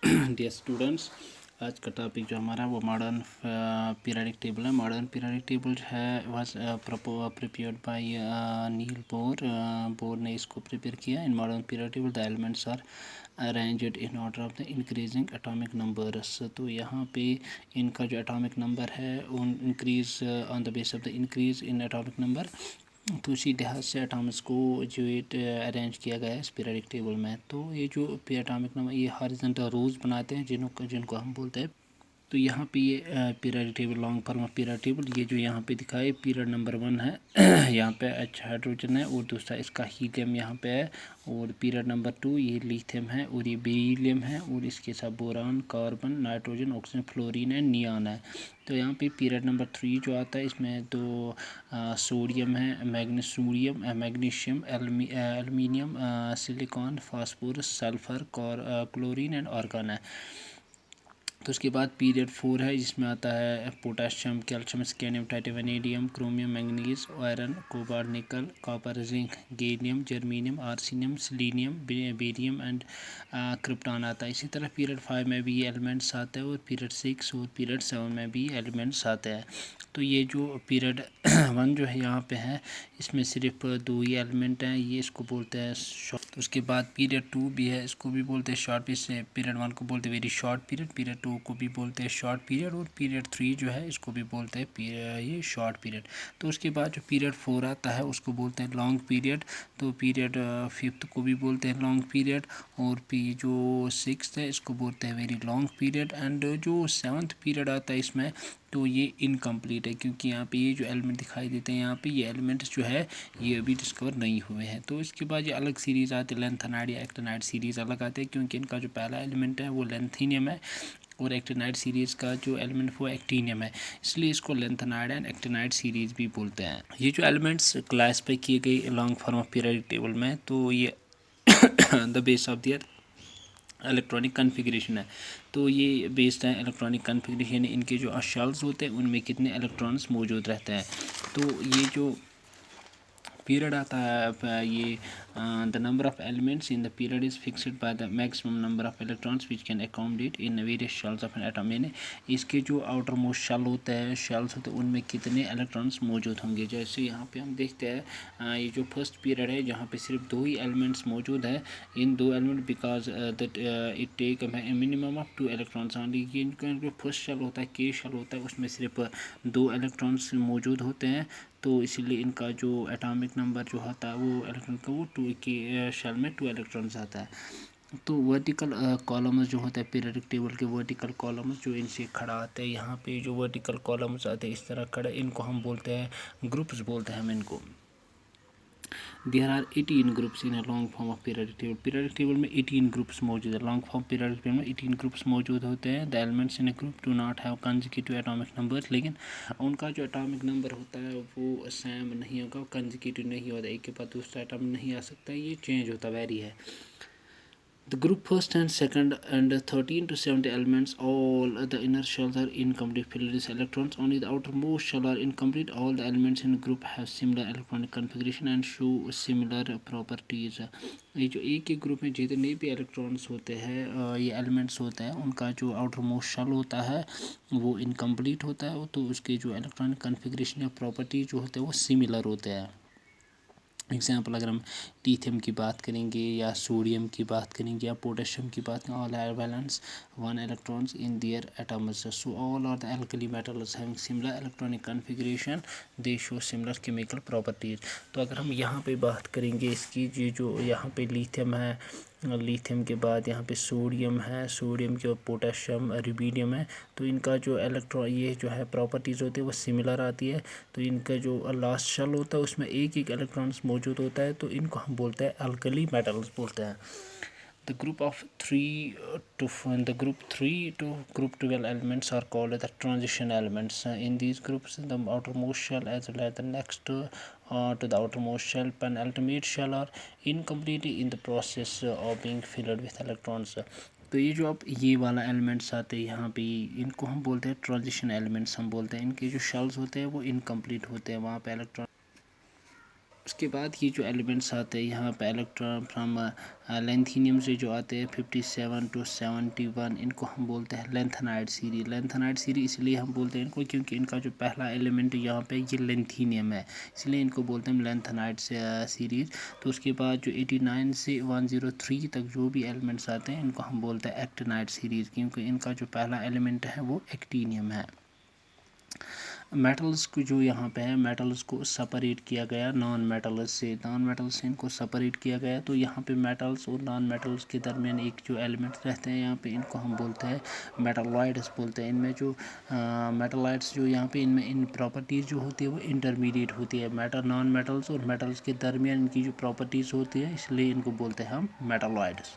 Dear students, आज का topic जो हमारा वो मॉडर्न पीरियडिक टेबल है। मॉडर्न पीरियडिक टेबल जो है was prepared by Niels Bohr. Bohr ने इसको प्रिपेयर किया। In modern periodic table the elements are arranged in order of the increasing atomic numbers. तो यहाँ पे इनका जो एटॉमिक नंबर है उन increase on the base of the increase in atomic number. तो उसी लिहाज से एटॉम्स को जो अरेंज किया गया है इस पीरियडिक टेबल में। तो ये जो एटॉमिक नंबर ये हॉरिजॉन्टल रोज बनाते हैं जिनको हम बोलते हैं। तो यहाँ पे ये periodic table long form of period table, ये जो यहाँ पे दिखाए पीरियड नंबर 1 है यहाँ पे H हाइड्रोजन है और दूसरा इसका हीलियम यहाँ पे है। और पीरियड नंबर 2 ये लिथियम है और ये बेरिलियम है और इसके साथ boron, carbon, nitrogen, oxygen, fluorine and neon है। तो यहाँ पे पीरियड नंबर 3 जो आता है इसमें दो सोडियम है, magnesium, aluminium, silicon, phosphorus, sulphur, chlorine and argon है। तो उसके बाद पीरियड 4 है जिसमें आता है potassium, calcium, scandium, titanium, vanadium, chromium, manganese, iron, cobalt, nickel, copper, zinc, gallium, germanium, arsenium, selenium, barium and krypton आता है। इसी तरह पीरियड 5 में भी एलिमेंट्स आते हैं और पीरियड 6 और पीरियड 7 में भी एलिमेंट्स आते हैं। तो ये जो पीरियड 1 जो है यहाँ पे है इसमें सिर्फ 2 ही एलिमेंट हैं, ये इसको बोलते हैं शॉर्ट। उसके बाद पीरियड 2 भी है, इसको भी बोलते हैं शॉर्ट। इससे पीरियड 1 को बोलते हैं वेरी शॉर्ट पीरियड, पीरियड 2 को भी बोलते हैं शॉर्ट पीरियड और पीरियड 3 जो है इसको भी बोलते हैं ये शॉर्ट पीरियड। तो उसके बाद जो पीरियड 4 आता है उसको बोलते हैं लॉन्ग पीरियड। तो पीरियड 5 को भी बोलते हैं लॉन्ग पीरियड और जो 6 है इसको बोलते हैं वेरी लॉन्ग पीरियड। एंड जो 7th पीरियड आता है इसमें तो ये इनकम्प्लीट है क्योंकि यहाँ पे ये जो एलिमेंट दिखाई देते हैं यहाँ पे ये एलिमेंट्स जो है ये अभी डिस्कवर नहीं हुए हैं। तो इसके बाद ये अलग सीरीज़ आते हैं, लेंथेनाइड या एक्टिनाइड सीरीज़ अलग आते हैं क्योंकि इनका जो पहला एलिमेंट है वो लेंथेनियम है और एक्टिनाइड सीरीज़ का जो एलिमेंट वो एक्टिनियम है, इसलिए इसको लेंथेनाइड एंड एक्टिनाइड सीरीज़ भी बोलते हैं। ये जो एलिमेंट्स क्लासिफाई किए गए long form of periodic table में तो ये the base of their electronic configuration है। तो ये बेस्ड है इलेक्ट्रॉनिक कन्फिग्रेशन, यानी इनके जो शेल्स होते हैं उनमें कितने इलेक्ट्रॉन्स मौजूद रहते हैं। तो ये जो पीरियड आता है ये the number of elements in the period is fixed by the maximum number of electrons which can accommodate in various shells of an atom. यानी इसके जो आउटर मोस्ट शेल होता है शेल्स होते हैं उनमें कितने इलेक्ट्रॉन्स मौजूद होंगे। जैसे यहाँ पे हम देखते हैं ये जो फर्स्ट पीरियड है जहाँ पे सिर्फ 2 ही एलिमेंट्स मौजूद है। In 2 element because that it take minimum of 2 electrons only. ये इनका जो फर्स्ट शेल होता है के शेल होता है उसमें सिर्फ 2 इलेक्ट्रॉन्स मौजूद होते हैं। तो इसीलिए इनका जो एटॉमिक नंबर जो होता है वो इलेक्ट्रॉन का वो 2 के शेल में 2 इलेक्ट्रॉन्स आता है। तो वर्टिकल कॉलम्स जो होता है पीरियडिक टेबल के वर्टिकल कॉलम्स जो इनसे खड़ा आते हैं यहाँ पे जो वर्टिकल कॉलम्स आते हैं इस तरह खड़े, इनको हम बोलते हैं ग्रुप्स बोलते हैं हम इनको। There are 18 groups in a long form of periodic table. Periodic table में 18 ग्रुप्स मौजूद है। लॉन्ग फॉर्म पीरियडिक टेबल में 18 ग्रुप्स मौजूद होते हैं। The elements in a group do not have consecutive atomic numbers, लेकिन उनका जो एटॉमिक नंबर होता है वो सेम नहीं होगा, कंसेक्यूटिव नहीं होता, एक के बाद दूसरा एटॉम नहीं आ सकता, ये चेंज होता वेरी है। The group first and second and 13 to 70 elements, all the inner shells are incomplete filled with electrons. Only the outermost shell are incomplete. All the elements in the group have similar electronic configuration and show similar properties. ये जो एक ही group में जितने भी electrons होते हैं ये elements होते हैं उनका जो आउटर मोस्ट शेल होता है वो इनकम्प्लीट होता है। तो उसके जो इलेक्ट्रॉनिक कन्फिग्रेशन या प्रॉपर्टी जो होते हैं वो सिमिलर होते हैं। एग्जाम्पल अगर हम लिथियम की बात करेंगे या सोडियम की बात करेंगे या पोटेशियम की बात करें, all are valence 1 electrons in their atoms. So all are the alkali metals having similar electronic configuration, they show similar chemical properties. तो अगर हम यहाँ पे बात करेंगे इसकी जो यहाँ पे लिथियम है, लिथियम के बाद यहाँ पे सोडियम है, सोडियम के और पोटेशियम, रुबिडियम है, तो इनका जो इलेक्ट्रॉन ये जो है प्रॉपर्टीज़ होती है वो सिमिलर आती है। तो इनका जो लास्ट शेल होता है उसमें एक एक इलेक्ट्रॉन्स मौजूद होता है, तो इनको हम बोलते हैं अल्कली मेटल्स बोलते हैं। The group 3 to group 12 elements are called the transition elements. In these groups, the outermost shell as well as the next to the outermost shell, penultimate shell are incomplete in the process of being filled with electrons. तो ये जो अब ये वाला elements आते हैं यहाँ पे इनको हम बोलते हैं ट्रांजिशन एलिमेंट्स हम बोलते हैं। इनके जो शेल्स होते हैं वो इनकम्प्लीट होते हैं, वहाँ पे इलेक्ट्रॉन उसके बाद ये जो एलिमेंट्स आते हैं यहाँ पे इलेक्ट्रॉन फ्रॉम लेंथीनियम से जो आते हैं 57 to 71, इनको हम बोलते हैं लेंथेनाइड सीरीज। लेंथेनाइड सीरीज इसलिए हम बोलते हैं इनको क्योंकि इनका जो पहला एलिमेंट यहाँ पे ये लेंथीनियम है, इसलिए इनको बोलते हैं लेंथेनाइड सीरीज। तो उसके बाद जो 89 से 103 तक जो भी एलिमेंट्स आते हैं इनको हम बोलते हैं एक्टिनाइड सीरीज, क्योंकि इनका जो पहला एलिमेंट है वो एक्टीनियम है। मेटल्स को जो यहाँ पे है, मेटल्स को सेपरेट किया गया नॉन मेटल्स से इनको सेपरेट किया गया। तो यहाँ पे मेटल्स और नॉन मेटल्स के दरमियान एक जो एलिमेंट्स रहते हैं यहाँ पे, इनको हम बोलते हैं मेटालॉइड्स बोलते हैं। इनमें जो मेटालॉइड्स जो यहाँ पे इनमें इन प्रॉपर्टीज़ जो होती है वो इंटरमीडिएट होती है नॉन मेटल्स और मेटल्स के दरमियान इनकी जो प्रॉपर्टीज़ होती है, इसलिए इनको बोलते हैं हम मेटालॉइड्स।